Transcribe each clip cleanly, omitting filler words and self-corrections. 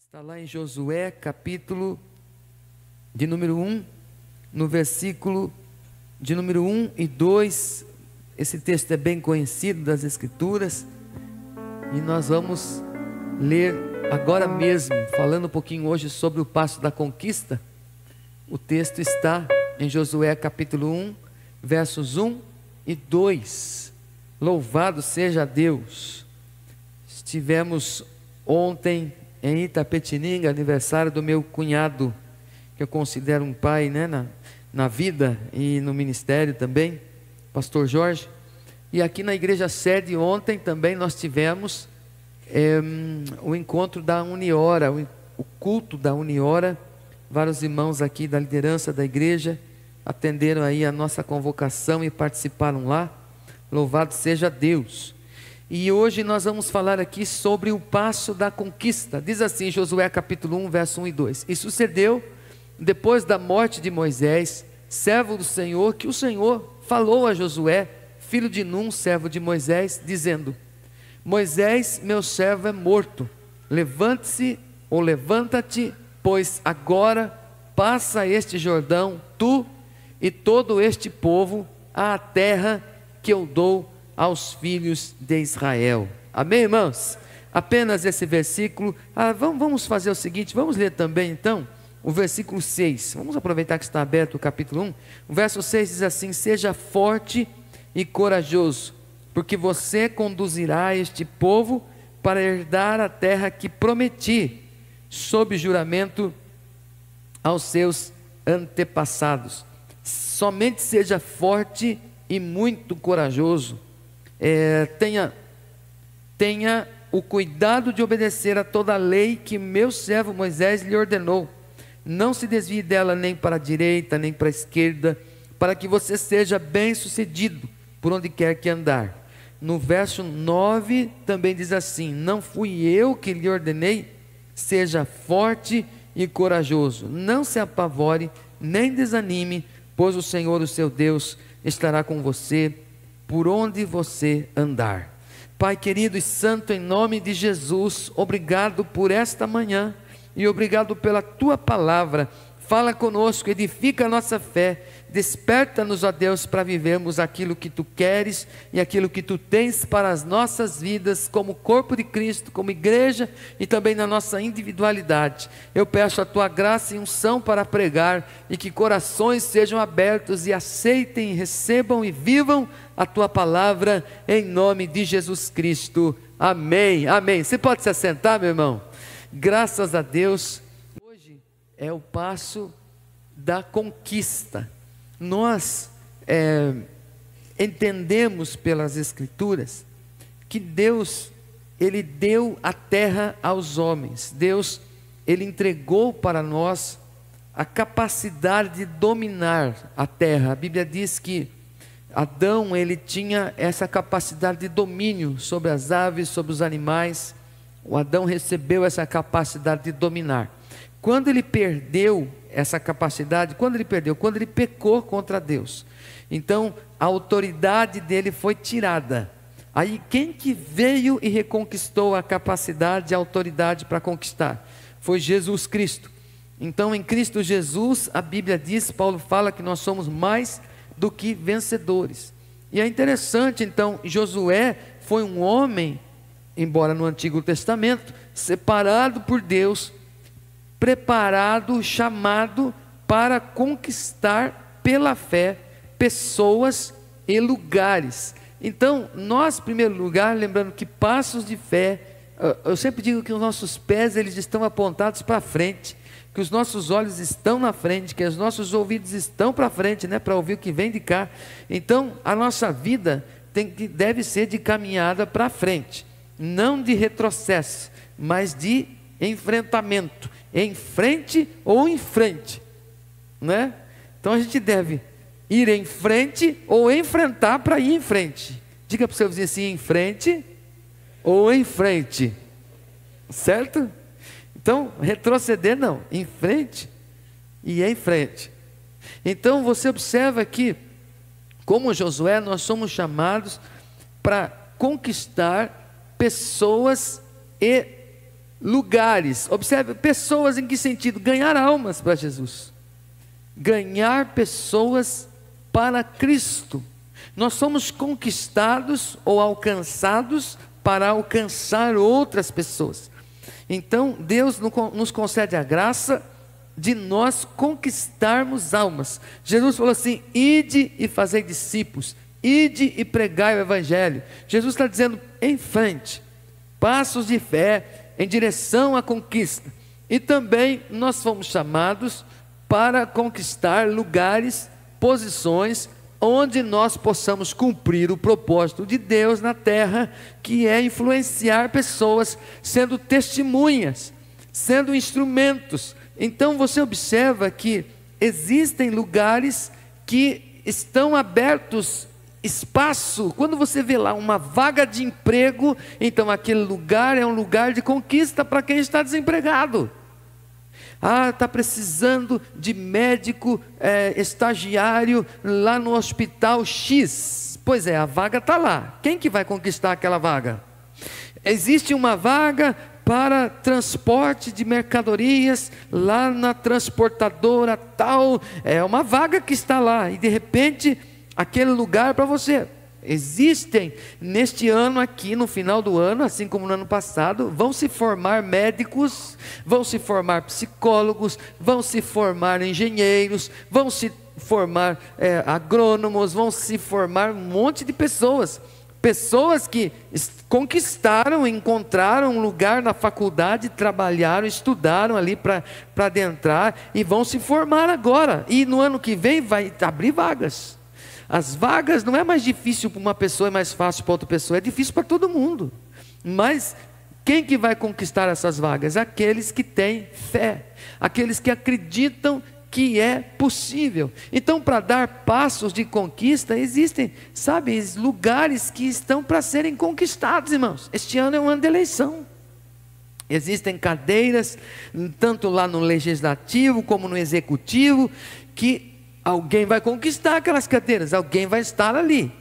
Está lá em Josué, capítulo de número 1, no versículo de número 1 e 2. Esse texto é bem conhecido das Escrituras e nós vamos ler agora mesmo, falando um pouquinho hoje sobre o passo da conquista. O texto está em Josué, capítulo 1, versos 1 e 2. Louvado seja Deus! Estivemos ontem em Itapetininga, aniversário do meu cunhado, que eu considero um pai, né, na vida e no ministério também, pastor Jorge. E aqui na igreja sede ontem também nós tivemos o encontro da Uniora, o culto da Uniora. Vários irmãos aqui da liderança da igreja atenderam aí a nossa convocação e participaram lá. Louvado seja Deus! E hoje nós vamos falar aqui sobre o passo da conquista. Diz assim, Josué capítulo 1, verso 1 e 2. E sucedeu, depois da morte de Moisés, servo do Senhor, que o Senhor falou a Josué, filho de Num, servo de Moisés, dizendo: Moisés, meu servo, é morto. Levante-se, ou levanta-te, pois agora passa este Jordão, tu e todo este povo, à terra que eu dou aos filhos de Israel. Amém, irmãos? Apenas esse versículo. Vamos fazer o seguinte, vamos ler também então o versículo 6. Vamos aproveitar que está aberto o capítulo 1. O verso 6 diz assim: seja forte e corajoso, porque você conduzirá este povo para herdar a terra que prometi, sob juramento aos seus antepassados. Somente seja forte e muito corajoso. Tenha o cuidado de obedecer a toda a lei que meu servo Moisés lhe ordenou. Não se desvie dela nem para a direita, nem para a esquerda, para que você seja bem sucedido por onde quer que andar. No verso 9 também diz assim: não fui eu que lhe ordenei? Seja forte e corajoso, não se apavore, nem desanime, pois o Senhor, o seu Deus, estará com você por onde você andar. Pai querido e santo, em nome de Jesus, obrigado por esta manhã e obrigado pela tua palavra. Fala conosco, edifica a nossa fé, desperta-nos, ó Deus, para vivermos aquilo que tu queres e aquilo que tu tens para as nossas vidas, como corpo de Cristo, como igreja e também na nossa individualidade. Eu peço a tua graça e unção para pregar, e que corações sejam abertos e aceitem, recebam e vivam a tua palavra, em nome de Jesus Cristo. Amém, amém. Você pode se assentar, meu irmão? Graças a Deus. Hoje é o passo da conquista. Nós entendemos pelas Escrituras que Deus, Ele deu a terra aos homens. Deus, Ele entregou para nós a capacidade de dominar a terra. A Bíblia diz que Adão, ele tinha essa capacidade de domínio sobre as aves, sobre os animais. O Adão recebeu essa capacidade de dominar. Quando ele perdeu essa capacidade, quando ele pecou contra Deus, então a autoridade dele foi tirada. Aí quem que veio e reconquistou a capacidade e a autoridade para conquistar? Foi Jesus Cristo. Então em Cristo Jesus, a Bíblia diz, Paulo fala que nós somos mais do que vencedores. E é interessante, então, Josué foi um homem, embora no Antigo Testamento, separado por Deus, preparado, chamado para conquistar pela fé pessoas e lugares. Então, nós, em primeiro lugar, lembrando que passos de fé, eu sempre digo que os nossos pés, eles estão apontados para frente, que os nossos olhos estão na frente, que os nossos ouvidos estão para frente, né, para ouvir o que vem de cá. Então, a nossa vida deve ser de caminhada para frente, não de retrocesso, mas de enfrentamento, em frente ou em frente, né? Então a gente deve ir em frente ou enfrentar para ir em frente. Diga para o seu vizinho assim: em frente ou em frente, certo? Então retroceder não, em frente e em frente. Então você observa que, como Josué, nós somos chamados para conquistar pessoas e lugares, observe, pessoas em que sentido? Ganhar almas para Jesus, ganhar pessoas para Cristo. Nós somos conquistados ou alcançados para alcançar outras pessoas. Então Deus nos concede a graça de nós conquistarmos almas. Jesus falou assim: ide e fazei discípulos, ide e pregai o Evangelho. Jesus está dizendo em frente, passos de fé em direção à conquista. E também nós fomos chamados para conquistar lugares, posições, onde nós possamos cumprir o propósito de Deus na terra, que é influenciar pessoas, sendo testemunhas, sendo instrumentos. Então você observa que existem lugares que estão abertos, espaço. Quando você vê lá uma vaga de emprego, então aquele lugar é um lugar de conquista para quem está desempregado. Está precisando de médico estagiário lá no hospital X. Pois é, a vaga está lá. Quem que vai conquistar aquela vaga? Existe uma vaga para transporte de mercadorias lá na transportadora tal. É uma vaga que está lá. E de repente, aquele lugar é para você. Existem neste ano aqui, no final do ano, assim como no ano passado, vão se formar médicos, vão se formar psicólogos, vão se formar engenheiros, vão se formar agrônomos, vão se formar um monte de pessoas. Pessoas que conquistaram, encontraram um lugar na faculdade, trabalharam, estudaram ali para adentrar e vão se formar agora. E no ano que vem vai abrir vagas. As vagas não é mais difícil para uma pessoa, é mais fácil para outra pessoa, é difícil para todo mundo. Mas quem que vai conquistar essas vagas? Aqueles que têm fé, aqueles que acreditam que é possível. Então, para dar passos de conquista, existem, sabe, lugares que estão para serem conquistados, irmãos. Este ano é um ano de eleição. Existem cadeiras, tanto lá no legislativo como no executivo, que alguém vai conquistar aquelas cadeiras, alguém vai estar ali,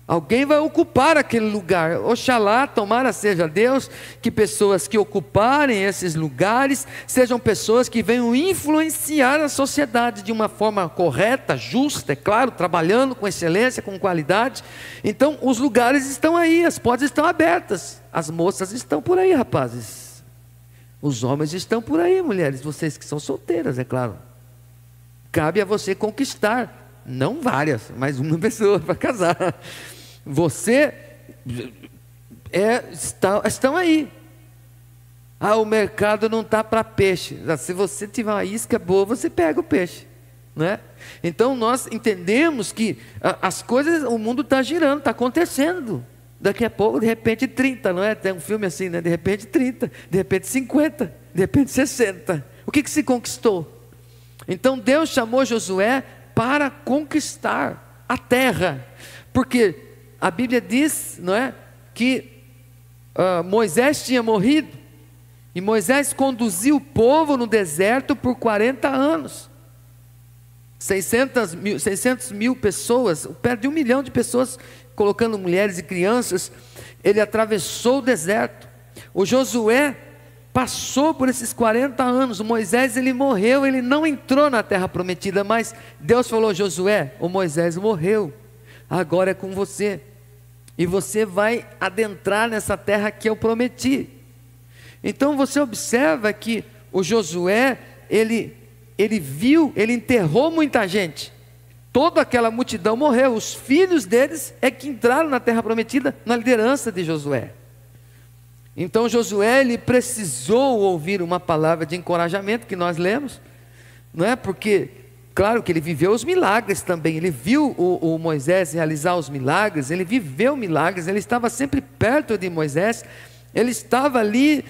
alguém vai ocupar aquele lugar. Oxalá, tomara seja Deus, que pessoas que ocuparem esses lugares sejam pessoas que venham influenciar a sociedade de uma forma correta, justa, é claro, trabalhando com excelência, com qualidade. Então os lugares estão aí, as portas estão abertas, as moças estão por aí, rapazes, os homens estão por aí, mulheres, vocês que são solteiras, é claro. Cabe a você conquistar, não várias, mas uma pessoa para casar. Você estão aí. O mercado não está para peixe. Se você tiver uma isca boa, você pega o peixe, né? Então nós entendemos que as coisas, o mundo está girando, está acontecendo. Daqui a pouco, de repente 30, não é? Tem um filme assim, né? De repente 30, de repente 50, de repente 60. O que se conquistou? Então Deus chamou Josué para conquistar a terra, porque a Bíblia diz, não é, que Moisés tinha morrido, e Moisés conduziu o povo no deserto por 40 anos, 600 mil pessoas, perto de 1 milhão de pessoas, colocando mulheres e crianças. Ele atravessou o deserto. O Josué passou por esses 40 anos. O Moisés, ele morreu, ele não entrou na terra prometida, mas Deus falou: Josué, o Moisés morreu, agora é com você, e você vai adentrar nessa terra que eu prometi. Então você observa que o Josué, ele viu, ele enterrou muita gente, toda aquela multidão morreu, os filhos deles é que entraram na terra prometida na liderança de Josué. Então Josué, ele precisou ouvir uma palavra de encorajamento que nós lemos, não é? Porque, claro que ele viveu os milagres também, ele viu o Moisés realizar os milagres, ele viveu milagres, ele estava sempre perto de Moisés, ele estava ali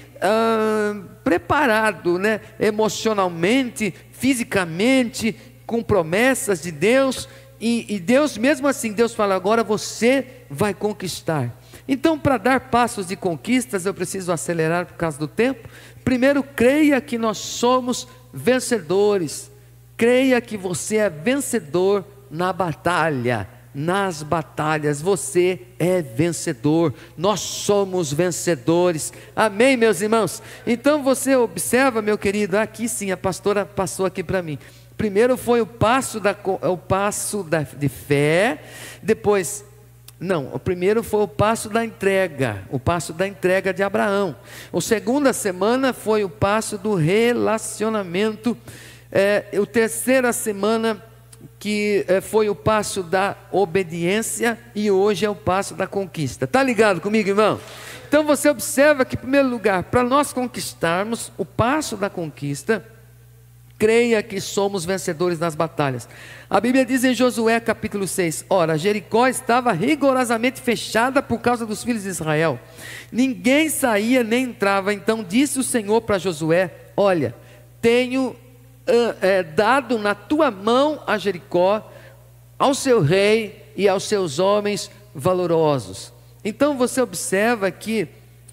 preparado, né? Emocionalmente, fisicamente, com promessas de Deus, e Deus mesmo assim, Deus fala: agora você vai conquistar. Então, para dar passos de conquistas, eu preciso acelerar por causa do tempo. Primeiro, creia que nós somos vencedores. Creia que você é vencedor na batalha. nas batalhas. Você é vencedor, nós somos vencedores, amém, meus irmãos? Então você observa, meu querido, aqui sim, a pastora passou aqui para mim. Primeiro foi o passo de fé, depois, não, o primeiro foi o passo da entrega de Abraão. A segunda semana foi o passo do relacionamento, a terceira semana que foi o passo da obediência, e hoje é o passo da conquista. Está ligado comigo, irmão? Então você observa que, em primeiro lugar, para nós conquistarmos o passo da conquista, creia que somos vencedores nas batalhas. A Bíblia diz em Josué capítulo 6, ora, Jericó estava rigorosamente fechada por causa dos filhos de Israel, ninguém saía nem entrava. Então disse o Senhor para Josué, olha, tenho dado na tua mão a Jericó, ao seu rei e aos seus homens valorosos. Então você observa que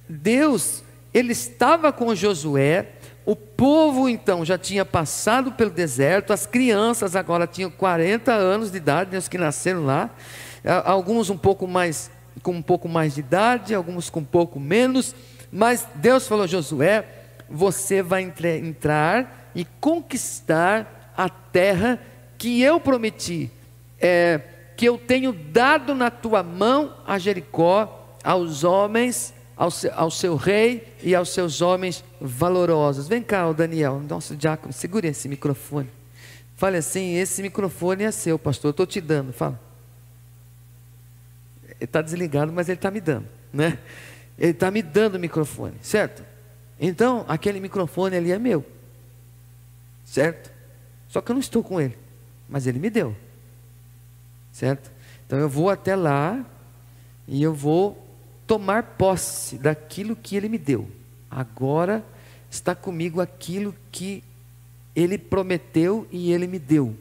Deus, ele estava com Josué, o povo então já tinha passado pelo deserto, as crianças agora tinham 40 anos de idade, os que nasceram lá, alguns com um pouco mais de idade, alguns com um pouco menos, mas Deus falou a Josué, você vai entrar e conquistar a terra que eu prometi, que eu tenho dado na tua mão a Jericó, aos homens, ao seu rei e aos seus homens valorosos. Vem cá, Daniel, nosso diácono, segure esse microfone, fale assim, esse microfone é seu, pastor, eu estou te dando, fala. Ele está desligado, mas ele está me dando, né? Ele está me dando o microfone, certo? Então, aquele microfone ali é meu, certo? Só que eu não estou com ele, mas ele me deu, certo? Então eu vou até lá e eu vou tomar posse daquilo que ele me deu. Agora está comigo aquilo que ele prometeu e ele me deu.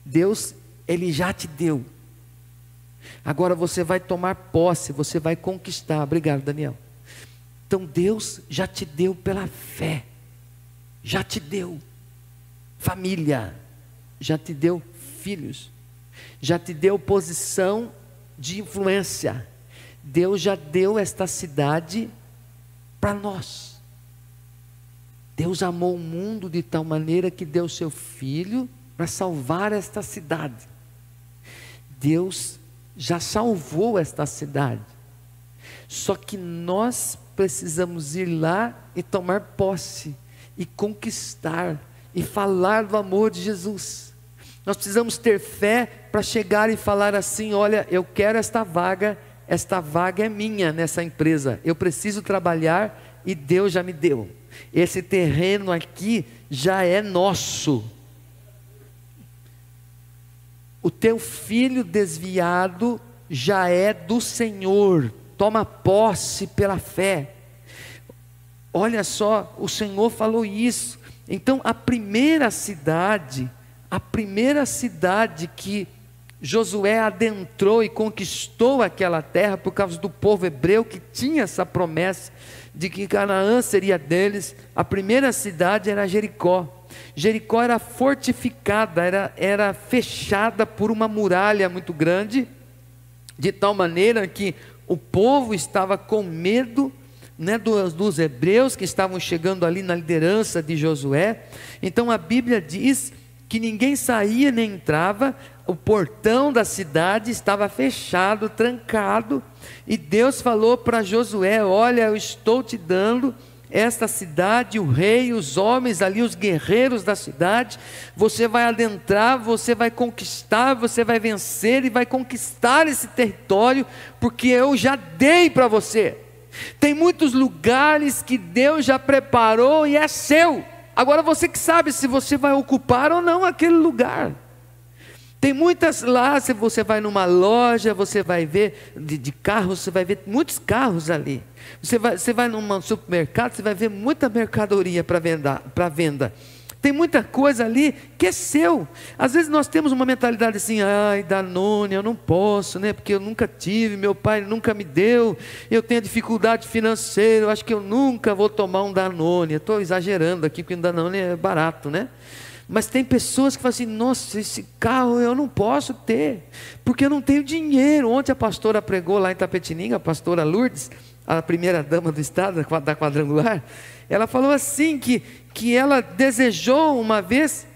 Deus, ele já te deu. Agora você vai tomar posse, você vai conquistar. Obrigado, Daniel. Então Deus já te deu pela fé, já te deu família, já te deu filhos, já te deu posição de influência. Deus já deu esta cidade para nós. Deus amou o mundo de tal maneira que deu seu filho para salvar esta cidade. Deus já salvou esta cidade, só que nós precisamos ir lá e tomar posse, e conquistar, e falar do amor de Jesus. Nós precisamos ter fé para chegar e falar assim, olha, eu quero esta vaga é minha nessa empresa, eu preciso trabalhar e Deus já me deu, esse terreno aqui já é nosso. O teu filho desviado já é do Senhor, toma posse pela fé. Olha só, o Senhor falou isso. Então a primeira cidade que Josué adentrou e conquistou aquela terra, por causa do povo hebreu que tinha essa promessa de que Canaã seria deles, a primeira cidade era Jericó. Jericó era fortificada, era fechada por uma muralha muito grande, de tal maneira que o povo estava com medo, né, dos hebreus que estavam chegando ali na liderança de Josué. Então a Bíblia diz que ninguém saía nem entrava, o portão da cidade estava fechado, trancado, e Deus falou para Josué, olha, eu estou te dando esta cidade, o rei, os homens ali, os guerreiros da cidade, você vai adentrar, você vai conquistar, você vai vencer e vai conquistar esse território, porque eu já dei para você. Tem muitos lugares que Deus já preparou e é seu, agora você que sabe se você vai ocupar ou não aquele lugar. Tem muitas lá, se você vai numa loja, você vai ver de carros, você vai ver muitos carros ali. Você vai num supermercado, você vai ver muita mercadoria para venda. Tem muita coisa ali que é seu. Às vezes nós temos uma mentalidade assim, ai, Danone, eu não posso, né? Porque eu nunca tive, meu pai nunca me deu, eu tenho dificuldade financeira, eu acho que eu nunca vou tomar um Danone. Eu estou exagerando aqui, porque o Danone é barato, né? Mas tem pessoas que falam assim: nossa, esse carro eu não posso ter, porque eu não tenho dinheiro. Ontem a pastora pregou lá em Tapetininga, a pastora Lourdes, a primeira dama do estado, da Quadrangular. Ela falou assim que ela desejou uma vez,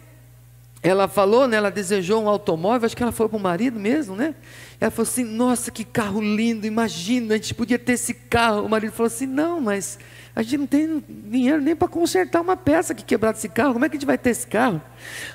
ela falou, né, ela desejou um automóvel, acho que ela falou para o marido mesmo, né? Ela falou assim: nossa, que carro lindo, imagina, a gente podia ter esse carro. O marido falou assim: não, mas a gente não tem dinheiro nem para consertar uma peça que quebrar desse carro, como é que a gente vai ter esse carro?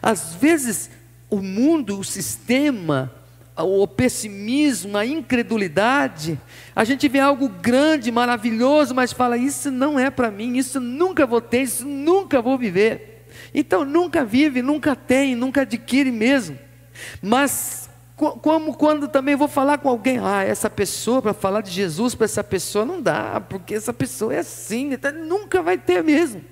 Às vezes o mundo, o sistema, o pessimismo, a incredulidade, a gente vê algo grande, maravilhoso, mas fala: isso não é para mim, isso nunca vou ter, isso nunca vou viver. Então nunca vive, nunca tem, nunca adquire mesmo. Mas como quando também vou falar com alguém: essa pessoa, para falar de Jesus para essa pessoa não dá, porque essa pessoa é assim, então nunca vai ter mesmo.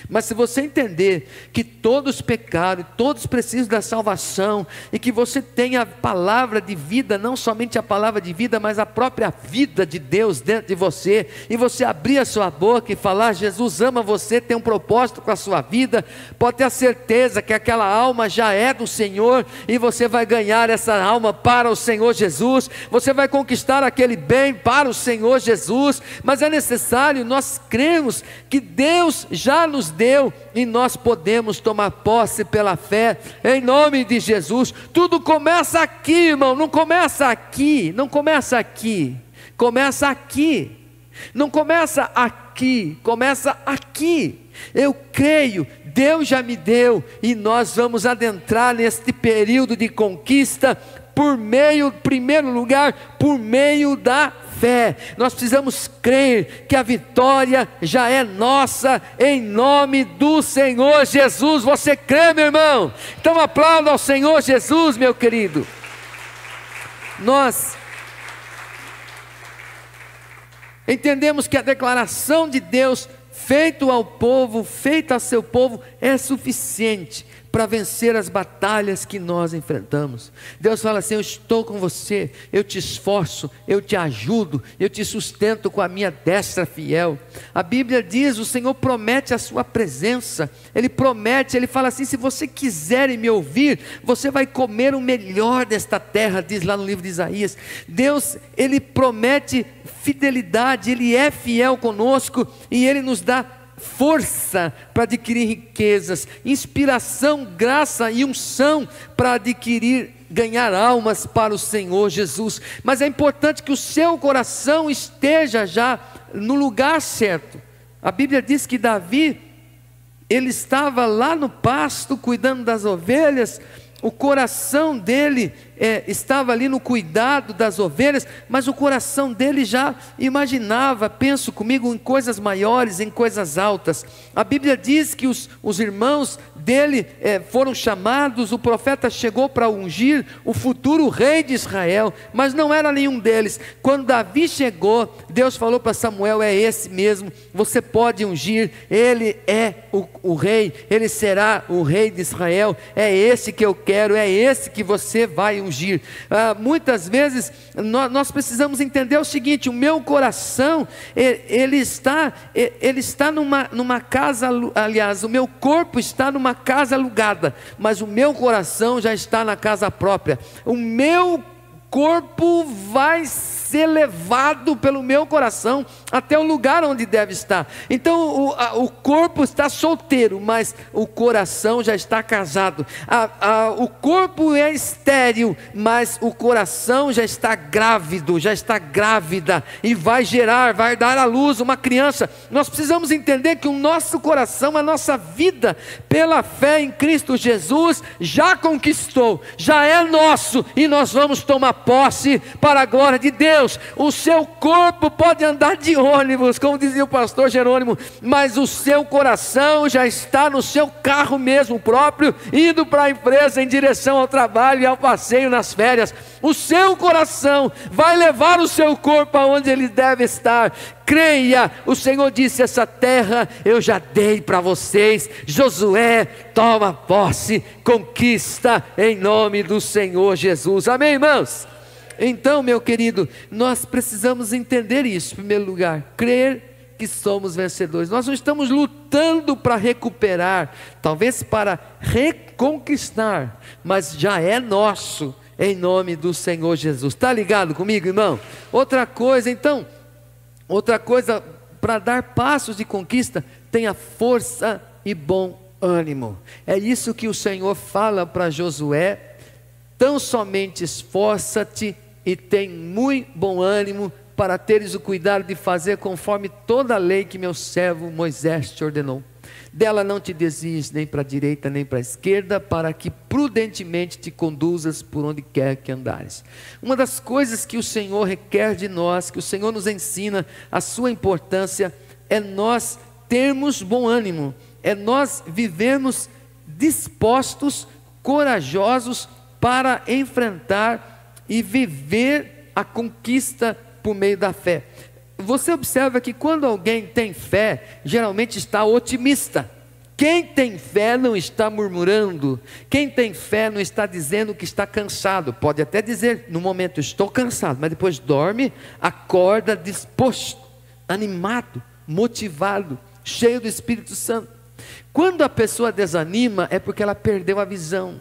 Mas se você entender que todos pecaram, todos precisam da salvação, e que você tem a palavra de vida, não somente a palavra de vida, mas a própria vida de Deus dentro de você, e você abrir a sua boca e falar: Jesus ama você, tem um propósito com a sua vida, pode ter a certeza que aquela alma já é do Senhor, e você vai ganhar essa alma para o Senhor Jesus, você vai conquistar aquele bem para o Senhor Jesus. Mas é necessário nós crermos que Deus já nos deu, e nós podemos tomar posse pela fé, em nome de Jesus. Tudo começa aqui, irmão, não começa aqui, não começa aqui, começa aqui, não começa aqui, começa aqui. Eu creio, Deus já me deu, e nós vamos adentrar neste período de conquista, por meio, em primeiro lugar, por meio da fé. Nós precisamos crer que a vitória já é nossa, em nome do Senhor Jesus. Você crê, meu irmão? Então aplauda ao Senhor Jesus, meu querido. Nós entendemos que a declaração de Deus feita ao povo, feita a seu povo, é suficiente para vencer as batalhas que nós enfrentamos. Deus fala assim: eu estou com você, eu te esforço, eu te ajudo, eu te sustento com a minha destra fiel. A Bíblia diz, o Senhor promete a sua presença, Ele promete, Ele fala assim: se você quiser me ouvir, você vai comer o melhor desta terra, diz lá no livro de Isaías. Deus, Ele promete fidelidade, Ele é fiel conosco, e Ele nos dá força para adquirir riquezas, inspiração, graça e unção para ganhar almas para o Senhor Jesus. Mas é importante que o seu coração esteja já no lugar certo. A Bíblia diz que Davi, ele estava lá no pasto cuidando das ovelhas, o coração dele estava ali no cuidado das ovelhas, mas o coração dele já imaginava, penso comigo, em coisas maiores, em coisas altas. A Bíblia diz que os irmãos dele foram chamados, o profeta chegou para ungir o futuro rei de Israel, mas não era nenhum deles. Quando Davi chegou, Deus falou para Samuel: é esse mesmo, você pode ungir, ele é o rei, ele será o rei de Israel, é esse que eu quero, é esse que você vai ungir. Muitas vezes nós precisamos entender o seguinte: o meu coração, ele está numa casa, aliás, o meu corpo está numa casa alugada, mas o meu coração já está na casa própria. O meu corpo vai ser levado pelo meu coração até o lugar onde deve estar. Então o corpo está solteiro, mas o coração já está casado. O corpo é estéril, mas o coração já está grávido, já está grávida, e vai dar à luz uma criança. Nós precisamos entender que o nosso coração, a nossa vida, pela fé em Cristo Jesus, já conquistou, já é nosso, e nós vamos tomar posse para a glória de Deus. O seu corpo pode andar de ônibus, como dizia o pastor Jerônimo, mas o seu coração já está no seu carro mesmo próprio, indo para a empresa, em direção ao trabalho e ao passeio nas férias. O seu coração vai levar o seu corpo aonde ele deve estar. Creia, o Senhor disse: essa terra eu já dei para vocês. Josué, toma posse, conquista em nome do Senhor Jesus. Amém, irmãos? Então, meu querido, nós precisamos entender isso, em primeiro lugar, crer que somos vencedores. Nós não estamos lutando para recuperar, talvez para reconquistar, mas já é nosso, em nome do Senhor Jesus. Está ligado comigo, irmão? Outra coisa, para dar passos de conquista, tenha força e bom ânimo. É isso que o Senhor fala para Josué: tão somente esforça-te e tem muito bom ânimo, para teres o cuidado de fazer conforme toda a lei que meu servo Moisés te ordenou. Dela não te desvies nem para a direita nem para a esquerda, para que prudentemente te conduzas por onde quer que andares. Uma das coisas que o Senhor requer de nós, que o Senhor nos ensina a sua importância, é nós termos bom ânimo, é nós vivermos dispostos, corajosos para enfrentar e viver a conquista por meio da fé. Você observa que quando alguém tem fé, geralmente está otimista. Quem tem fé não está murmurando. Quem tem fé não está dizendo que está cansado. Pode até dizer no momento: estou cansado, mas depois dorme, acorda disposto, animado, motivado, cheio do Espírito Santo. Quando a pessoa desanima, é porque ela perdeu a visão,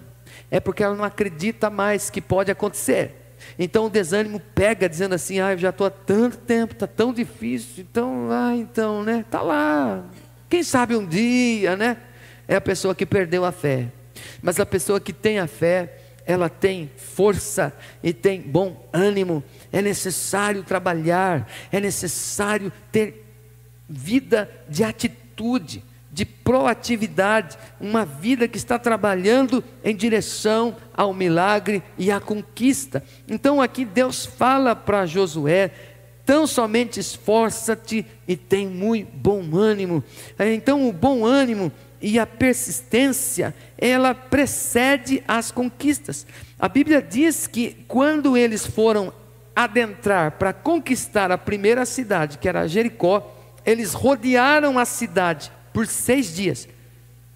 é porque ela não acredita mais que pode acontecer. Então o desânimo pega, dizendo assim: eu já estou há tanto tempo, está tão difícil, então, né, está lá, quem sabe um dia, né? É a pessoa que perdeu a fé. Mas a pessoa que tem a fé, ela tem força e tem bom ânimo. É necessário trabalhar, é necessário ter vida de atitude, de proatividade, uma vida que está trabalhando em direção ao milagre e à conquista. Então aqui Deus fala para Josué: tão somente esforça-te e tem muito bom ânimo. Então o bom ânimo e a persistência, ela precede as conquistas. A Bíblia diz que quando eles foram adentrar para conquistar a primeira cidade, que era Jericó, eles rodearam a cidade por 6 dias.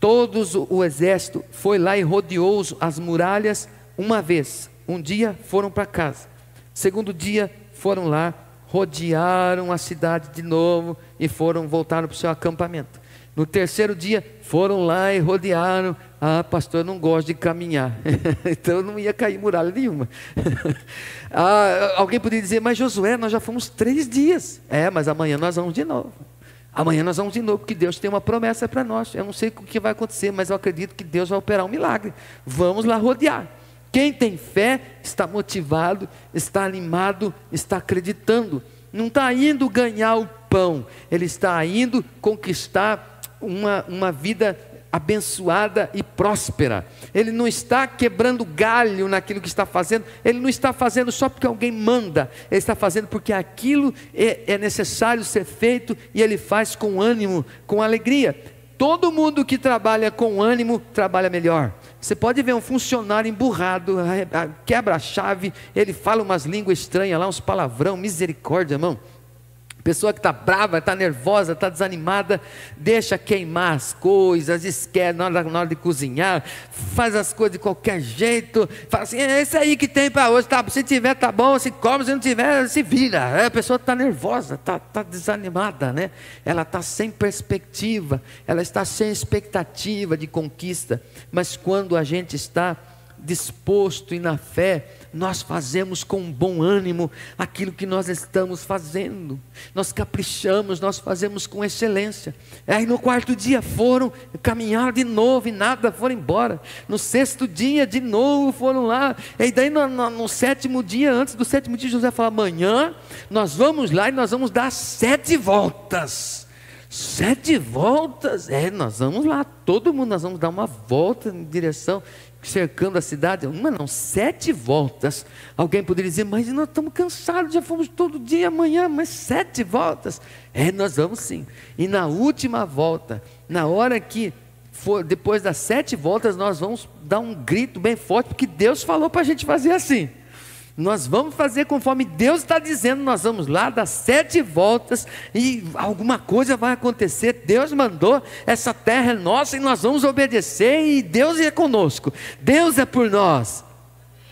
Todos o exército foi lá e rodeou as muralhas uma vez. Um dia foram para casa, segundo dia foram lá, rodearam a cidade de novo e voltaram para o seu acampamento. No terceiro dia foram lá e rodearam. Pastor, eu não gosto de caminhar. Então não ia cair muralha nenhuma. Alguém poderia dizer: mas Josué, nós já fomos 3 dias. Mas amanhã nós vamos de novo. Amanhã nós vamos de novo, porque Deus tem uma promessa para nós. Eu não sei o que vai acontecer, mas eu acredito que Deus vai operar um milagre. Vamos lá rodear. Quem tem fé está motivado, está animado, está acreditando. Não está indo ganhar o pão, ele está indo conquistar uma vida abençoada e próspera. Ele não está quebrando galho naquilo que está fazendo. Ele não está fazendo só porque alguém manda. Ele está fazendo porque aquilo é necessário ser feito, e ele faz com ânimo, com alegria. Todo mundo que trabalha com ânimo trabalha melhor. Você pode ver um funcionário emburrado, quebra a chave, ele fala umas línguas estranhas lá, uns palavrão, misericórdia, irmão. Pessoa que está brava, está nervosa, está desanimada, deixa queimar as coisas, esquece na hora de cozinhar, faz as coisas de qualquer jeito, fala assim: é isso aí que tem para hoje, tá, se tiver tá bom, se come, se não tiver, se vira. A pessoa está nervosa, está desanimada, né? Ela está sem perspectiva, ela está sem expectativa de conquista. Mas quando a gente está disposto e na fé, nós fazemos com bom ânimo aquilo que nós estamos fazendo, nós caprichamos, nós fazemos com excelência. Aí no 4º dia foram caminhar de novo e nada, foram embora. No 6º dia de novo foram lá, e daí no 7º dia, antes do 7º dia, José fala: amanhã nós vamos lá e nós vamos dar 7 voltas. 7 voltas? Nós vamos lá, todo mundo, nós vamos dar uma volta em direção, cercando a cidade. 7 voltas. Alguém poderia dizer: mas nós estamos cansados, já fomos todo dia, amanhã, mas 7 voltas? Nós vamos sim. E na última volta, na hora que for, depois das 7 voltas, nós vamos dar um grito bem forte, porque Deus falou para a gente fazer assim. Nós vamos fazer conforme Deus está dizendo. Nós vamos lá dar 7 voltas e alguma coisa vai acontecer. Deus mandou, essa terra é nossa e nós vamos obedecer, e Deus é conosco, Deus é por nós.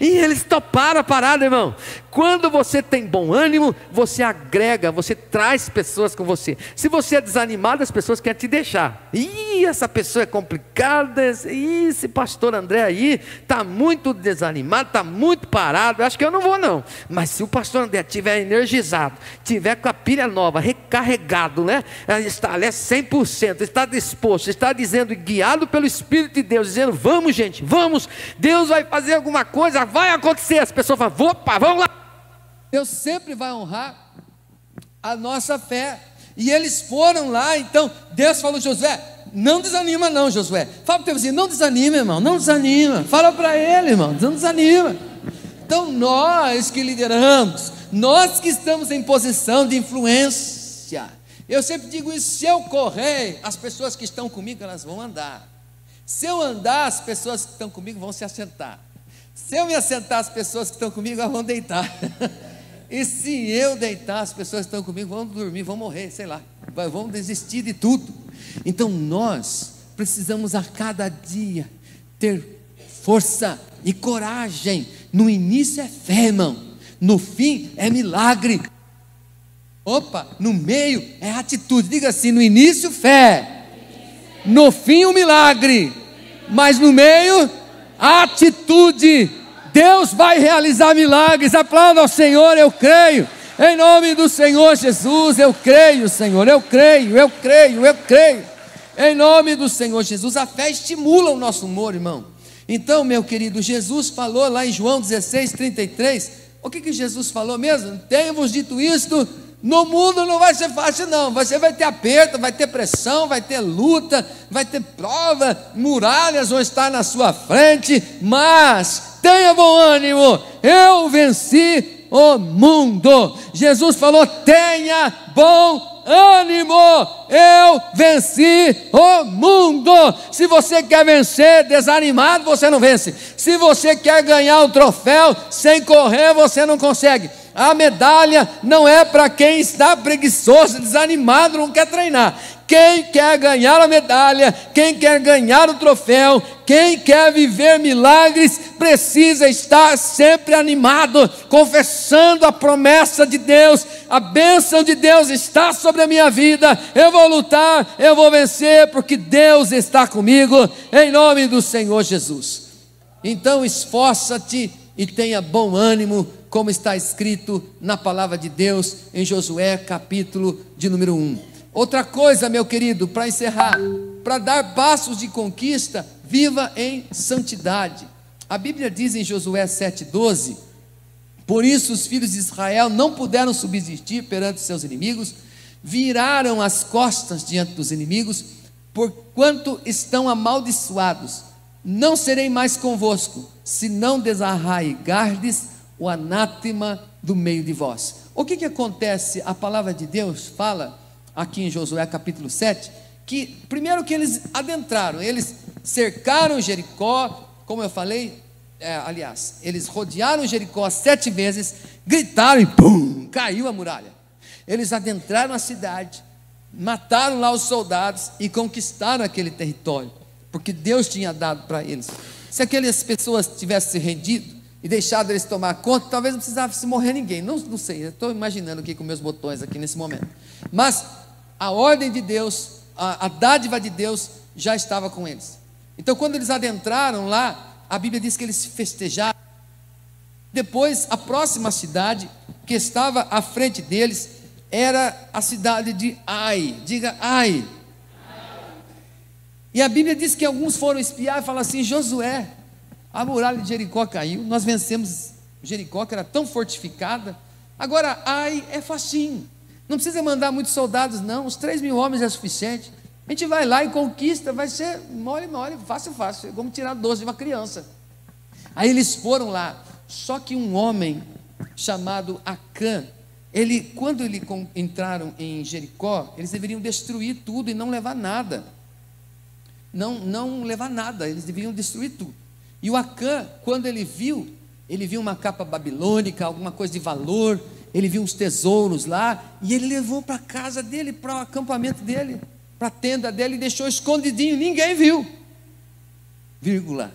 E eles toparam a parada, irmão. Quando você tem bom ânimo, você agrega, você traz pessoas com você. Se você é desanimado, as pessoas querem te deixar. Ih, essa pessoa é complicada. Ih, esse pastor André aí está muito desanimado, está muito parado. Eu acho que eu não vou não. Mas se o pastor André estiver energizado, estiver com a pilha nova, recarregado, né? Está 100%, está disposto, está dizendo, guiado pelo Espírito de Deus, dizendo, vamos gente, vamos, Deus vai fazer alguma coisa, vai acontecer. As pessoas falam, opa, vamos lá. Deus sempre vai honrar a nossa fé. E eles foram lá, então Deus falou, Josué, não desanima não, Josué. Fala para o teu vizinho, não desanima, irmão, não desanima. Fala para ele, irmão, não desanima. Então nós que lideramos, nós que estamos em posição de influência, eu sempre digo isso, se eu correr, as pessoas que estão comigo, elas vão andar. Se eu andar, as pessoas que estão comigo vão se assentar. Se eu me assentar, as pessoas que estão comigo elas vão deitar. E se eu deitar, as pessoas que estão comigo vão dormir, vão morrer, sei lá, vão desistir de tudo. Então nós precisamos a cada dia ter força e coragem. No início é fé, irmão, no fim é milagre. Opa, no meio é atitude. Diga assim, no início fé, no fim o milagre, mas no meio atitude. Deus vai realizar milagres. Aplauda ao Senhor, eu creio, em nome do Senhor Jesus, eu creio, Senhor, eu creio, em nome do Senhor Jesus. A fé estimula o nosso humor, irmão. Então, meu querido, Jesus falou lá em João 16:33, o que Jesus falou mesmo? Tenho-vos dito isto, no mundo não vai ser fácil não, você vai ter aperto, vai ter pressão, vai ter luta, vai ter prova, muralhas vão estar na sua frente, mas tenha bom ânimo, eu venci o mundo. Jesus falou, tenha bom ânimo, eu venci o mundo. Se você quer vencer desanimado, você não vence. Se você quer ganhar o troféu sem correr, você não consegue. A medalha não é para quem está preguiçoso, desanimado, não quer treinar. Quem quer ganhar a medalha, quem quer ganhar o troféu, quem quer viver milagres, precisa estar sempre animado, confessando a promessa de Deus. A bênção de Deus está sobre a minha vida. Eu vou lutar, eu vou vencer, porque Deus está comigo, em nome do Senhor Jesus. Então esforça-te e tenha bom ânimo, como está escrito na palavra de Deus em Josué capítulo de número 1. Outra coisa, meu querido, para encerrar, para dar passos de conquista, viva em santidade. A Bíblia diz em Josué 7,12, por isso os filhos de Israel não puderam subsistir perante seus inimigos, viraram as costas diante dos inimigos, porquanto estão amaldiçoados. Não serei mais convosco, se não desarraigardes o anátema do meio de vós. O que acontece? A palavra de Deus fala aqui em Josué capítulo 7, que primeiro que eles adentraram, eles cercaram Jericó, como eu falei, eles rodearam Jericó 7 vezes, gritaram e pum, caiu a muralha. Eles adentraram a cidade, mataram lá os soldados e conquistaram aquele território, porque Deus tinha dado para eles. Se aquelas pessoas tivessem se rendido e deixado eles tomar conta, talvez não precisasse morrer ninguém, não sei, eu estou imaginando aqui com meus botões aqui nesse momento, mas a ordem de Deus, a dádiva de Deus já estava com eles. Então quando eles adentraram lá, a Bíblia diz que eles festejaram. Depois a próxima cidade que estava à frente deles era a cidade de Ai. Diga Ai. E a Bíblia diz que alguns foram espiar e falaram assim, Josué, a muralha de Jericó caiu, nós vencemos Jericó, que era tão fortificada, agora Ai é facinho, não precisa mandar muitos soldados não, os 3.000 homens é suficiente, a gente vai lá e conquista, vai ser mole, fácil, vamos tirar 12 de uma criança. Aí eles foram lá, só que um homem chamado Acã, quando eles entraram em Jericó, eles deveriam destruir tudo e não levar nada, não levar nada, eles deveriam destruir tudo. E o Acã, quando ele viu uma capa babilônica, alguma coisa de valor, ele viu uns tesouros lá, e ele levou para a casa dele, para o acampamento dele, para a tenda dele, e deixou escondidinho, ninguém viu, vírgula,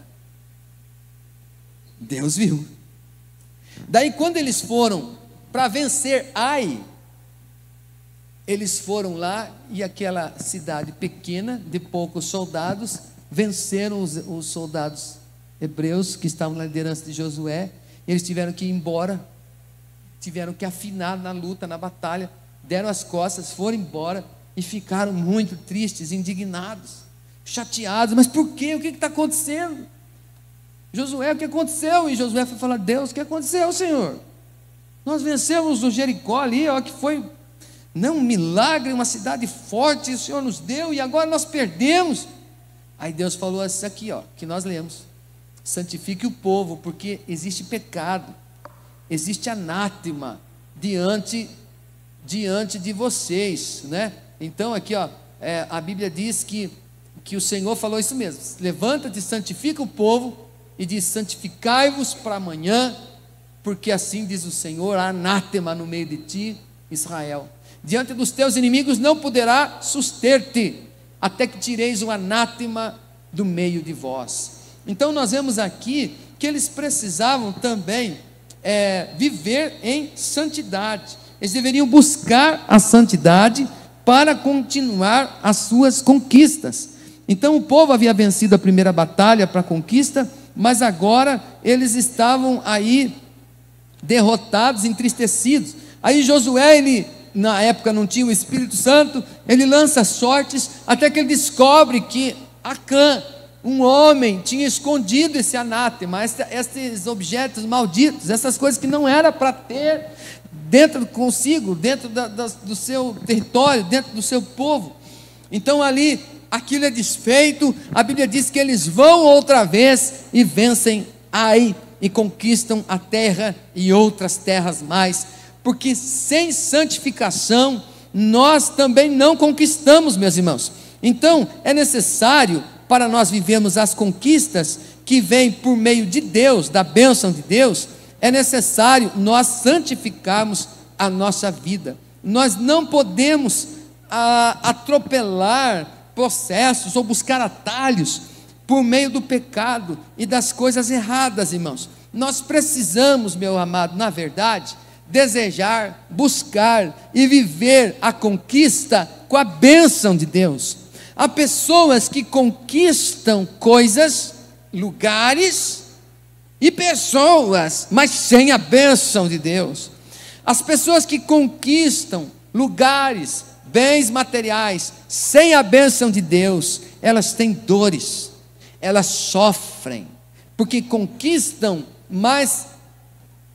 Deus viu. Daí quando eles foram para vencer Ai, eles foram lá e aquela cidade pequena, de poucos soldados, venceram os soldados hebreus que estavam na liderança de Josué. Eles tiveram que ir embora, tiveram que afinar na luta, na batalha, deram as costas, foram embora e ficaram muito tristes, indignados, chateados. Mas por quê? O que está acontecendo? Josué, o que aconteceu? E Josué foi falar: Deus, o que aconteceu, Senhor? Nós vencemos o Jericó ali, ó, que foi um milagre, uma cidade forte, o Senhor nos deu, e agora nós perdemos. Aí Deus falou isso aqui, ó, que nós lemos: santifique o povo, porque existe pecado, existe anátema diante de vocês, né? Então aqui, ó, a Bíblia diz que o Senhor falou isso mesmo: levanta-te, santifica o povo, e diz: santificai-vos para amanhã, porque assim diz o Senhor: há anátema no meio de ti, Israel. Diante dos teus inimigos não poderá suster-te, até que tireis o anátema do meio de vós. Então nós vemos aqui que eles precisavam também viver em santidade. Eles deveriam buscar a santidade para continuar as suas conquistas. Então o povo havia vencido a primeira batalha para a conquista, mas agora eles estavam aí derrotados, entristecidos. Aí Josué, ele na época não tinha o Espírito Santo, ele lança sortes, até que ele descobre que Acã, um homem, tinha escondido esse anátema, esses objetos malditos, essas coisas que não era para ter dentro consigo, dentro do seu território, dentro do seu povo. Então ali, aquilo é desfeito. A Bíblia diz que eles vão outra vez e vencem Ai, e conquistam a terra e outras terras mais, porque sem santificação nós também não conquistamos, meus irmãos. Então é necessário, para nós vivermos as conquistas que vêm por meio de Deus, da bênção de Deus, é necessário nós santificarmos a nossa vida. Nós não podemos atropelar processos ou buscar atalhos por meio do pecado e das coisas erradas, irmãos. Nós precisamos, meu amado, na verdade, desejar, buscar e viver a conquista com a bênção de Deus. Há pessoas que conquistam coisas, lugares e pessoas, mas sem a bênção de Deus. As pessoas que conquistam lugares, bens materiais, sem a bênção de Deus, elas têm dores, elas sofrem, porque conquistam, mas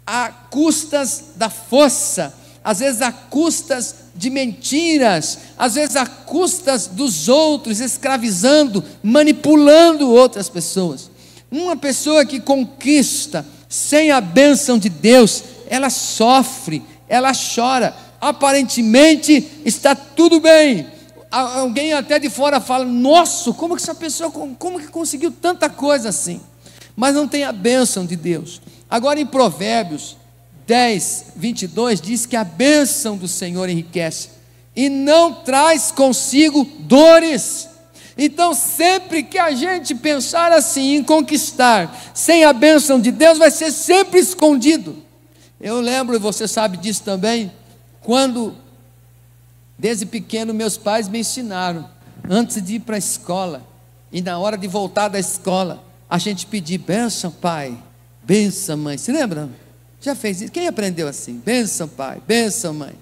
a custas da força, às vezes a custas de mentiras, às vezes a custas dos outros, escravizando, manipulando outras pessoas. Uma pessoa que conquista sem a bênção de Deus, ela sofre, ela chora. Aparentemente está tudo bem. Alguém até de fora fala: nossa, como que essa pessoa, como que conseguiu tanta coisa assim? Mas não tem a bênção de Deus. Agora em Provérbios 10, 22 diz que a bênção do Senhor enriquece e não traz consigo dores. Então sempre que a gente pensar assim em conquistar sem a bênção de Deus, vai ser sempre escondido. Eu lembro, e você sabe disso também, quando desde pequeno meus pais me ensinaram, antes de ir para a escola e na hora de voltar da escola, a gente pedir: bênção pai, bênção mãe. Se lembra? Já fez isso? Quem aprendeu assim? Bênção pai, bênção mãe.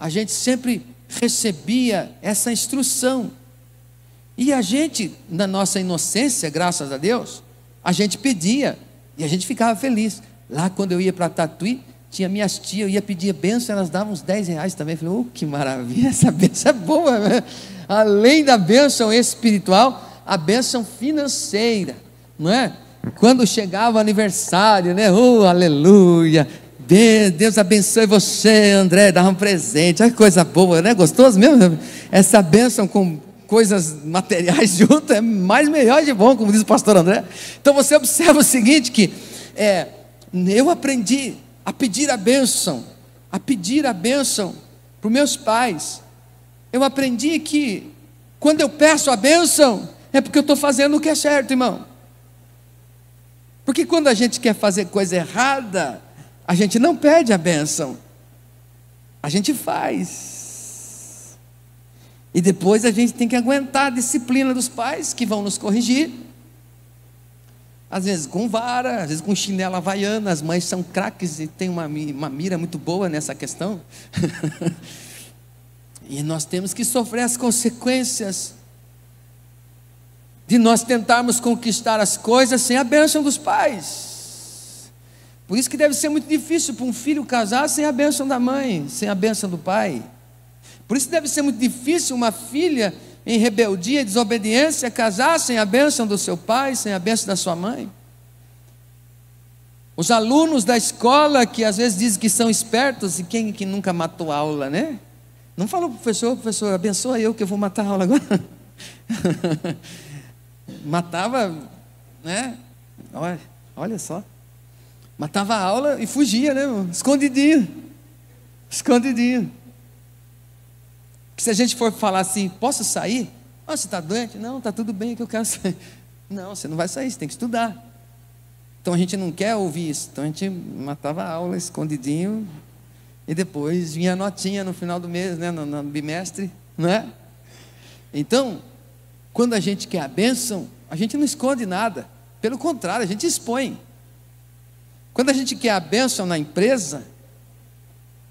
A gente sempre recebia essa instrução. E a gente, na nossa inocência, graças a Deus, a gente pedia e a gente ficava feliz. Lá quando eu ia para Tatuí, tinha minhas tias, eu ia pedir bênção, elas davam uns 10 reais também. Eu falei: oh, que maravilha, essa bênção é boa, né? Além da bênção espiritual, a bênção financeira, não é? Quando chegava o aniversário, né? Oh, aleluia, Deus abençoe você, André, dava um presente. Olha que coisa boa, né? Gostoso mesmo? Essa bênção com coisas materiais junto é mais melhor de bom, como diz o pastor André. Então você observa o seguinte, que eu aprendi a pedir a bênção para os meus pais. Eu aprendi que quando eu peço a bênção, é porque eu estou fazendo o que é certo, irmão. Porque quando a gente quer fazer coisa errada, a gente não pede a bênção, a gente faz. E depois a gente tem que aguentar a disciplina dos pais que vão nos corrigir. Às vezes com vara, às vezes com chinela havaiana. As mães são craques e tem uma mira muito boa nessa questão. E nós temos que sofrer as consequências de nós tentarmos conquistar as coisas sem a bênção dos pais. Por isso que deve ser muito difícil para um filho casar sem a bênção da mãe, sem a bênção do pai. Por isso deve ser muito difícil uma filha em rebeldia e desobediência casar sem a bênção do seu pai, sem a bênção da sua mãe. Os alunos da escola que às vezes dizem que são espertos, e quem que nunca matou aula, né? Não falou para o professor, abençoa eu que eu vou matar a aula agora. Matava, né? Olha só. Matava a aula e fugia, né? Escondidinho. Que se a gente for falar assim, posso sair? Ah, você está doente? Não, está tudo bem que eu quero sair. Não, você não vai sair, você tem que estudar. Então a gente não quer ouvir isso. Então a gente matava a aula escondidinho e depois vinha a notinha no final do mês, né? No bimestre, não é? Então, quando a gente quer a bênção, a gente não esconde nada. Pelo contrário, a gente expõe. Quando a gente quer a bênção na empresa,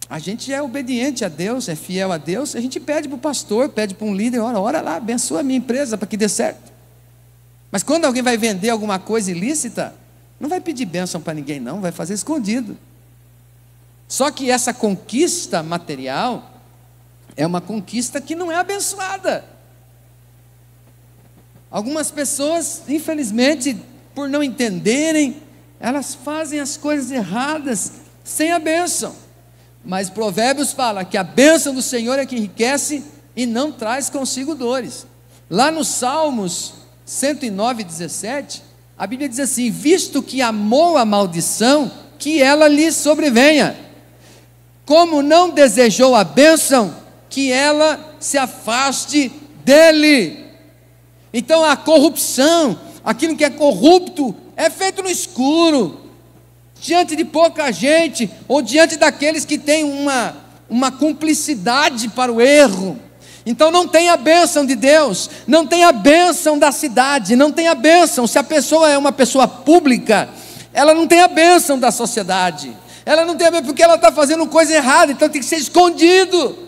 a gente é obediente a Deus, é fiel a Deus, a gente pede para o pastor, pede para um líder, ora lá, abençoa a minha empresa para que dê certo. Mas quando alguém vai vender alguma coisa ilícita, não vai pedir bênção para ninguém não, vai fazer escondido. Só que essa conquista material é uma conquista que não é abençoada. Algumas pessoas, infelizmente, por não entenderem, elas fazem as coisas erradas sem a bênção. Mas Provérbios fala que a bênção do Senhor é que enriquece e não traz consigo dores. Lá no Salmos 109:17, a Bíblia diz assim: visto que amou a maldição, que ela lhe sobrevenha. Como não desejou a bênção, que ela se afaste dele. Então a corrupção, aquilo que é corrupto, é feito no escuro, diante de pouca gente, ou diante daqueles que têm uma cumplicidade para o erro. Então não tem a bênção de Deus, não tem a bênção da cidade, não tem a bênção. Se a pessoa é uma pessoa pública, ela não tem a bênção da sociedade, ela não tem a bênção porque ela está fazendo coisa errada, então tem que ser escondido.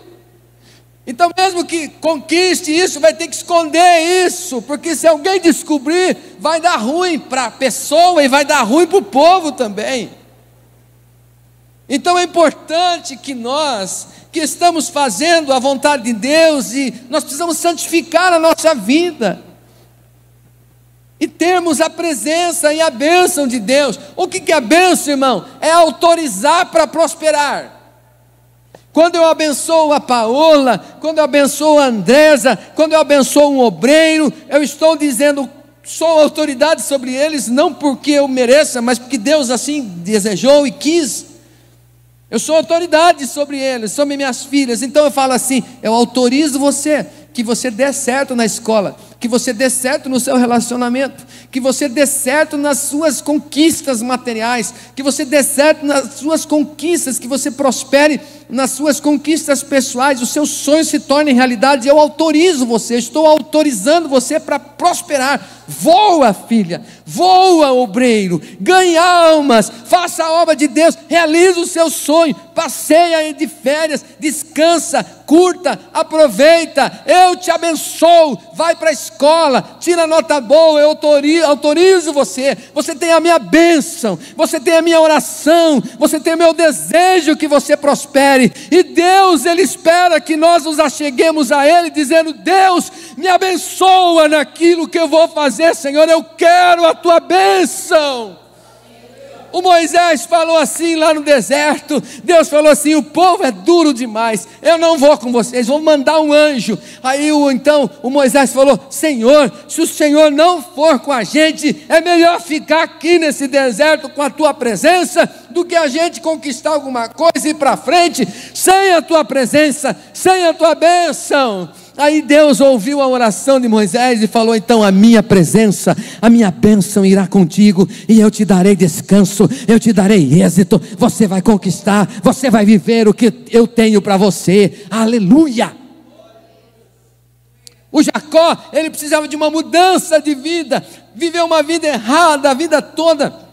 Então mesmo que conquiste isso, vai ter que esconder isso, porque se alguém descobrir, vai dar ruim para a pessoa e vai dar ruim para o povo também. Então é importante que nós, que estamos fazendo a vontade de Deus, e nós precisamos santificar a nossa vida, e termos a presença e a bênção de Deus. O que é a bênção, irmão? É autorizar para prosperar. Quando eu abençoo a Paola, quando eu abençoo a Andresa, quando eu abençoo um obreiro, eu estou dizendo, sou autoridade sobre eles, não porque eu mereça, mas porque Deus assim desejou e quis. Eu sou autoridade sobre eles, sobre minhas filhas. Então eu falo assim, eu autorizo você, que você dê certo na escola, que você dê certo no seu relacionamento, que você dê certo nas suas conquistas materiais, que você dê certo nas suas conquistas, que você prospere nas suas conquistas pessoais, os seus sonhos se tornem realidade. Eu autorizo você, estou autorizando você para prosperar. Voa, filha, voa, obreiro, ganhe almas, faça a obra de Deus, realize o seu sonho, passeia de férias, descansa, curta, aproveita. Eu te abençoo, vai para a escola, tira nota boa, eu autorizo você. Você tem a minha bênção, você tem a minha oração, você tem o meu desejo que você prospere. E Deus, Ele espera que nós nos acheguemos a Ele, dizendo: Deus, me abençoa naquilo que eu vou fazer, Senhor, eu quero a tua bênção. O Moisés falou assim lá no deserto, Deus falou assim: o povo é duro demais, eu não vou com vocês, vou mandar um anjo. Aí então o Moisés falou: Senhor, se o Senhor não for com a gente, é melhor ficar aqui nesse deserto com a tua presença, do que a gente conquistar alguma coisa e ir para frente sem a tua presença, sem a tua bênção. Aí Deus ouviu a oração de Moisés e falou: então a minha presença, a minha bênção irá contigo, e eu te darei descanso, eu te darei êxito, você vai conquistar, você vai viver o que eu tenho para você. Aleluia! O Jacó, ele precisava de uma mudança de vida, viveu uma vida errada a vida toda.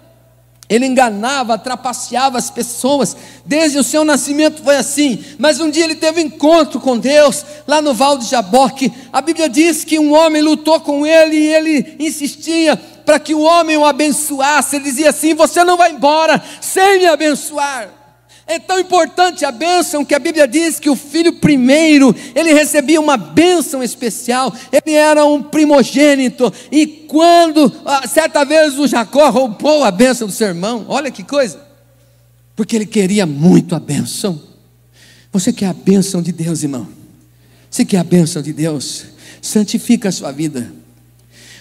Ele enganava, trapaceava as pessoas, desde o seu nascimento foi assim. Mas um dia ele teve um encontro com Deus, lá no Val de Jaboque. A Bíblia diz que um homem lutou com ele, e ele insistia para que o homem o abençoasse. Ele dizia assim: você não vai embora sem me abençoar. É tão importante a bênção que a Bíblia diz que o filho primeiro, ele recebia uma bênção especial, ele era um primogênito, e quando, certa vez o Jacó roubou a bênção do seu irmão, olha que coisa, porque ele queria muito a bênção. Você quer a bênção de Deus, irmão? Você quer a bênção de Deus? Santifica a sua vida,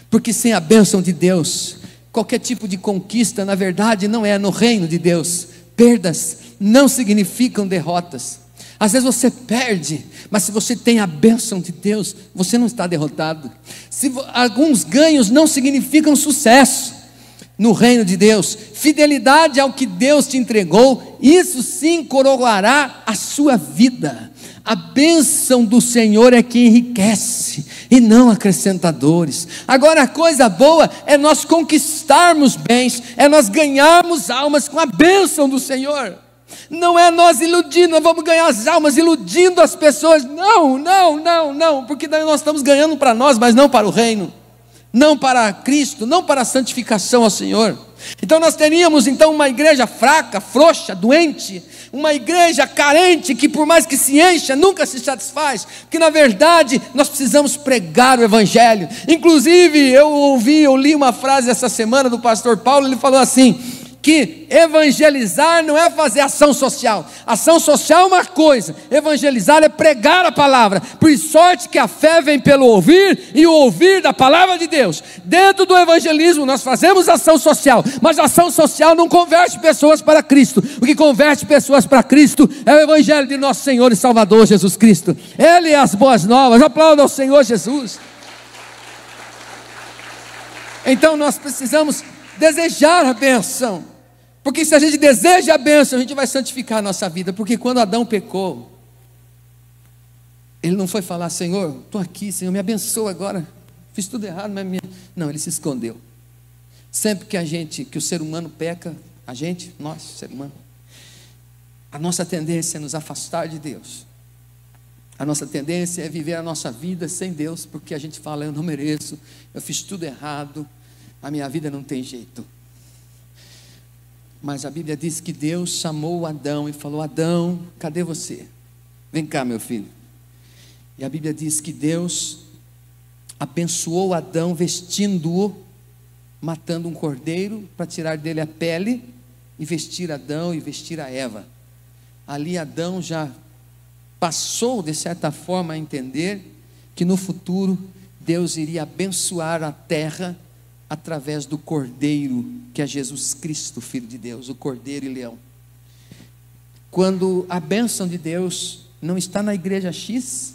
porque sem a bênção de Deus, qualquer tipo de conquista, na verdade, não é no reino de Deus. Perdas não significam derrotas. Às vezes você perde, mas se você tem a bênção de Deus, você não está derrotado. Alguns ganhos não significam sucesso no reino de Deus. Fidelidade ao que Deus te entregou, isso sim coroará a sua vida. A bênção do Senhor é que enriquece e não acrescentadores. Agora, a coisa boa é nós conquistarmos bens, é nós ganharmos almas com a bênção do Senhor. Não é nós iludindo, nós vamos ganhar as almas iludindo as pessoas. Não, porque daí nós estamos ganhando para nós, mas não para o reino, não para Cristo, não para a santificação ao Senhor. Então nós teríamos uma igreja fraca, frouxa, doente, uma igreja carente, que por mais que se encha, nunca se satisfaz, porque na verdade nós precisamos pregar o Evangelho. Inclusive eu li uma frase essa semana do pastor Paulo. Ele falou assim, que evangelizar não é fazer ação social. Ação social é uma coisa, evangelizar é pregar a palavra, por sorte que a fé vem pelo ouvir, e o ouvir da palavra de Deus. Dentro do evangelismo nós fazemos ação social, mas a ação social não converte pessoas para Cristo. O que converte pessoas para Cristo é o Evangelho de nosso Senhor e Salvador Jesus Cristo. Ele é as boas novas. Aplauda ao Senhor Jesus. Então nós precisamos desejar a bênção, porque se a gente deseja a bênção, a gente vai santificar a nossa vida. Porque quando Adão pecou, ele não foi falar: Senhor, estou aqui, Senhor, me abençoa agora, fiz tudo errado, mas não, ele se escondeu. Sempre que o ser humano peca, nós, ser humano, a nossa tendência é nos afastar de Deus. A nossa tendência é viver a nossa vida sem Deus, porque a gente fala: eu não mereço, eu fiz tudo errado, a minha vida não tem jeito. Mas a Bíblia diz que Deus chamou Adão e falou: Adão, cadê você? Vem cá, meu filho. E a Bíblia diz que Deus abençoou Adão vestindo-o, matando um cordeiro para tirar dele a pele e vestir Adão e vestir a Eva. Ali Adão já passou de certa forma a entender que no futuro Deus iria abençoar a terra através do Cordeiro, que é Jesus Cristo, Filho de Deus, o Cordeiro e Leão. Quando a bênção de Deus não está na igreja X,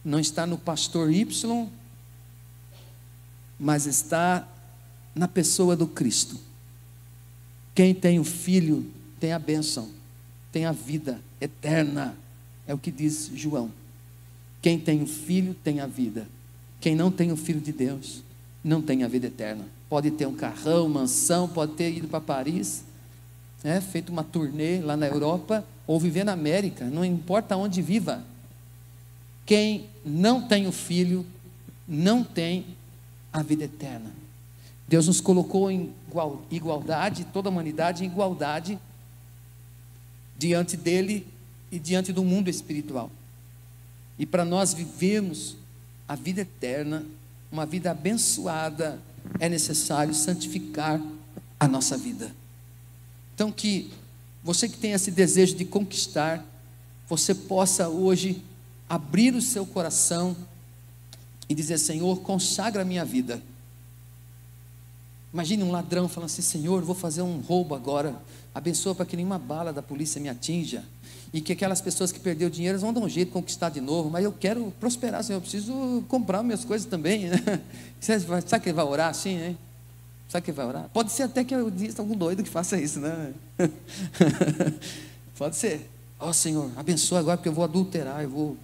não está no pastor Y, mas está na pessoa do Cristo. Quem tem o Filho tem a bênção, tem a vida eterna, é o que diz João. Quem tem o Filho tem a vida. Quem não tem o Filho de Deus não tem a vida eterna. Pode ter um carrão, mansão, pode ter ido para Paris, feito uma turnê lá na Europa, ou viver na América, não importa onde viva. Quem não tem o Filho não tem a vida eterna. Deus nos colocou em igualdade, toda a humanidade em igualdade diante dele e diante do mundo espiritual. E para nós vivermos a vida eterna, uma vida abençoada, é necessário santificar a nossa vida. Então, que você que tem esse desejo de conquistar, você possa hoje abrir o seu coração e dizer: Senhor, consagra a minha vida. Imagine um ladrão falando assim: Senhor, vou fazer um roubo agora, abençoa para que nenhuma bala da polícia me atinja, e que aquelas pessoas que perderam dinheiro, eles vão dar um jeito de conquistar de novo, mas eu quero prosperar, Senhor, eu preciso comprar minhas coisas também, né? Sabe que ele vai orar assim, né? Sabe que ele vai orar? Pode ser até que exista algum doido que faça isso, né? Pode ser. Ó Senhor, abençoa agora, porque eu vou adulterar, eu vou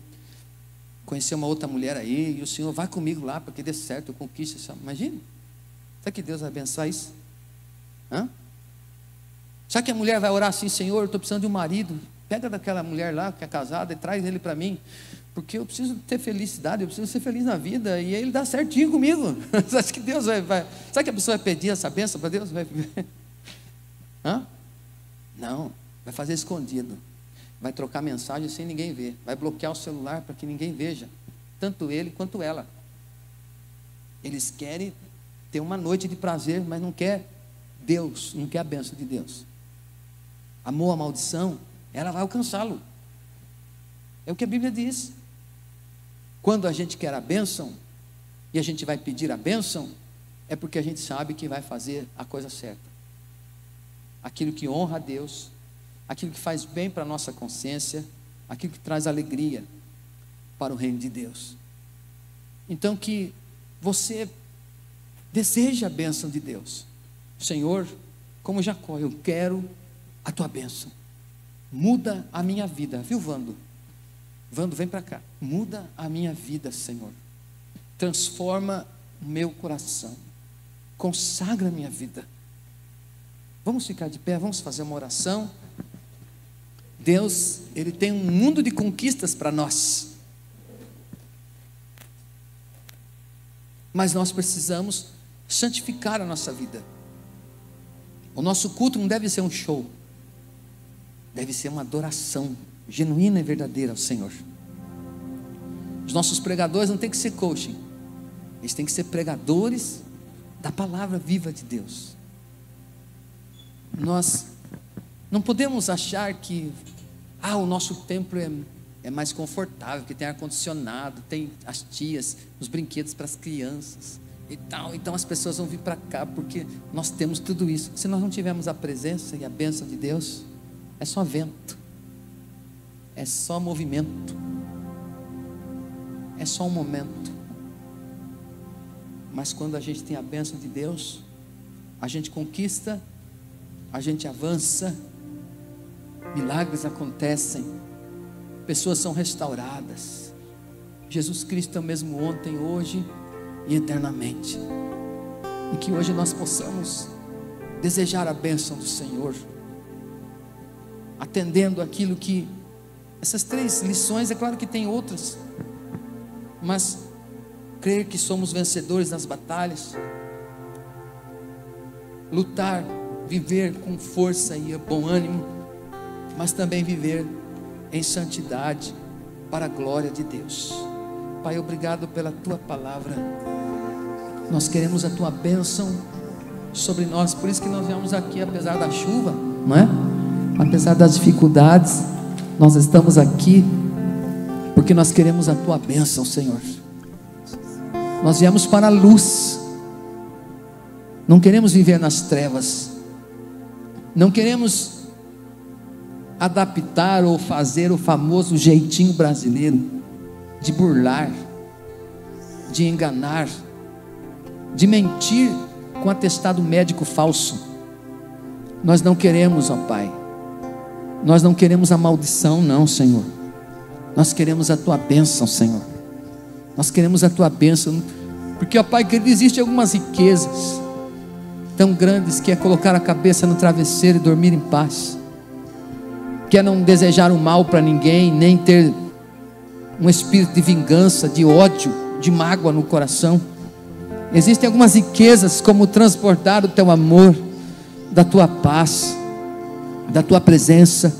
conhecer uma outra mulher aí, e o Senhor vai comigo lá, para que dê certo, eu conquiste essa. Imagina. Será que Deus vai abençoar isso? Hã? Será que a mulher vai orar assim: Senhor, eu estou precisando de um marido, pega daquela mulher lá que é casada e traz ele para mim, porque eu preciso ter felicidade, eu preciso ser feliz na vida, e ele dá certinho comigo. Você acha que Deus vai... Será que a pessoa vai pedir essa bênção para Deus? Hã? Não, vai fazer escondido, vai trocar mensagem sem ninguém ver, vai bloquear o celular para que ninguém veja, tanto ele quanto ela. Eles querem ter uma noite de prazer, mas não quer Deus, não quer a bênção de Deus. Amou a maldição, ela vai alcançá-lo. É o que a Bíblia diz. Quando a gente quer a bênção, e a gente vai pedir a bênção, é porque a gente sabe que vai fazer a coisa certa, aquilo que honra a Deus, aquilo que faz bem para a nossa consciência, aquilo que traz alegria para o reino de Deus. Então que você deseja a bênção de Deus. Senhor, como Jacó, eu quero a tua bênção, muda a minha vida, viu Vando? Vando, vem para cá, muda a minha vida, Senhor, transforma o meu coração, consagra a minha vida. Vamos ficar de pé, vamos fazer uma oração. Deus, Ele tem um mundo de conquistas para nós, mas nós precisamos santificar a nossa vida. O nosso culto não deve ser um show, deve ser uma adoração genuína e verdadeira ao Senhor. Os nossos pregadores não tem que ser coaching, eles têm que ser pregadores da palavra viva de Deus. Nós não podemos achar que o nosso templo é mais confortável, que tem ar-condicionado, tem as tias, os brinquedos para as crianças e tal, então as pessoas vão vir para cá porque nós temos tudo isso. Se nós não tivermos a presença e a bênção de Deus, é só vento, é só movimento, é só um momento. Mas quando a gente tem a bênção de Deus, a gente conquista, a gente avança, milagres acontecem, pessoas são restauradas. Jesus Cristo é o mesmo ontem, hoje e eternamente. E que hoje nós possamos desejar a bênção do Senhor, atendendo aquilo que essas 3 lições, é claro que tem outras, mas crer que somos vencedores nas batalhas, lutar, viver com força e bom ânimo, mas também viver em santidade para a glória de Deus. Pai, obrigado pela tua palavra. Nós queremos a tua bênção sobre nós, por isso que nós viemos aqui, apesar da chuva, não é? Apesar das dificuldades, nós estamos aqui porque nós queremos a tua bênção, Senhor. Nós viemos para a luz, não queremos viver nas trevas, não queremos adaptar ou fazer o famoso jeitinho brasileiro de burlar, de enganar, de mentir com atestado médico falso. Nós não queremos, ó Pai, nós não queremos a maldição, não, Senhor. Nós queremos a tua bênção, Senhor. Nós queremos a tua bênção, porque, ó Pai, querido, existem algumas riquezas tão grandes que é colocar a cabeça no travesseiro e dormir em paz, que é não desejar o mal para ninguém, nem ter um espírito de vingança, de ódio, de mágoa no coração. Existem algumas riquezas, como transportar o teu amor, da tua paz, da tua presença,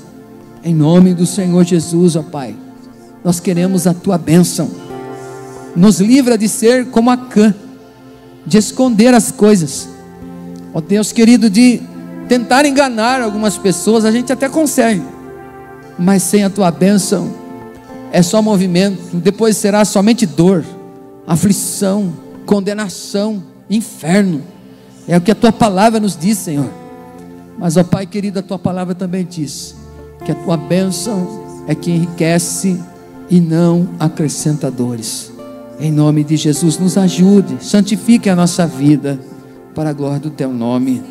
em nome do Senhor Jesus, ó Pai. Nós queremos a tua bênção. Nos livra de ser como Acã, de esconder as coisas, ó Deus querido, de tentar enganar algumas pessoas. A gente até consegue, mas sem a tua bênção é só movimento, depois será somente dor, aflição, condenação, inferno. É o que a tua palavra nos diz, Senhor. Mas, ó Pai querido, a tua palavra também diz que a tua bênção é que enriquece e não acrescenta dores. Em nome de Jesus, nos ajude, santifique a nossa vida para a glória do teu nome.